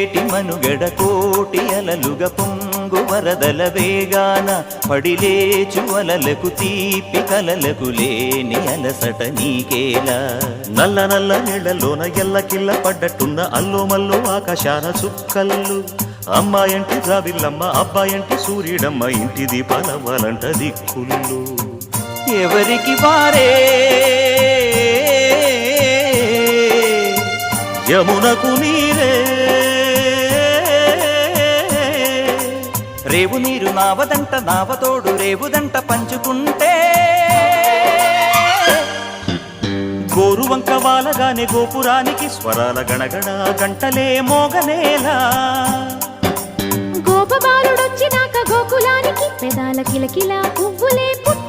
ఏటి మనుగడ కోటి అలలుగ పొంగు వరదల వేగాన పడిలేచు అలలకు తీపి కలలకు లేని అలసట నీకేలా నల్ల నల్ల నీళ్లలోన ఎల్లకిల్ల పడ్డట్టున్న అల్లో మల్లో ఆకాశాన చుక్కల్లు అమ్మాయంటి జాబిల్లమ్మ అబ్బాయంటి సూర్యుడమ్మ ఇంటి దీపాలవ్వాలంట దిక్కుళ్ళు ఎవరికి వారే యమునకు నీరే రేవు నీరు నావదంట నావతోడు రేవుదంట పంచుకుంటే గోరువంక వాలగానే గోపురానికి స్వరాల గణగణ గంటలే మోగనేలా గోపబాలుడొచ్చినాక గోకులానికి పెదాల కిలకిల పువ్వులే పుట్ట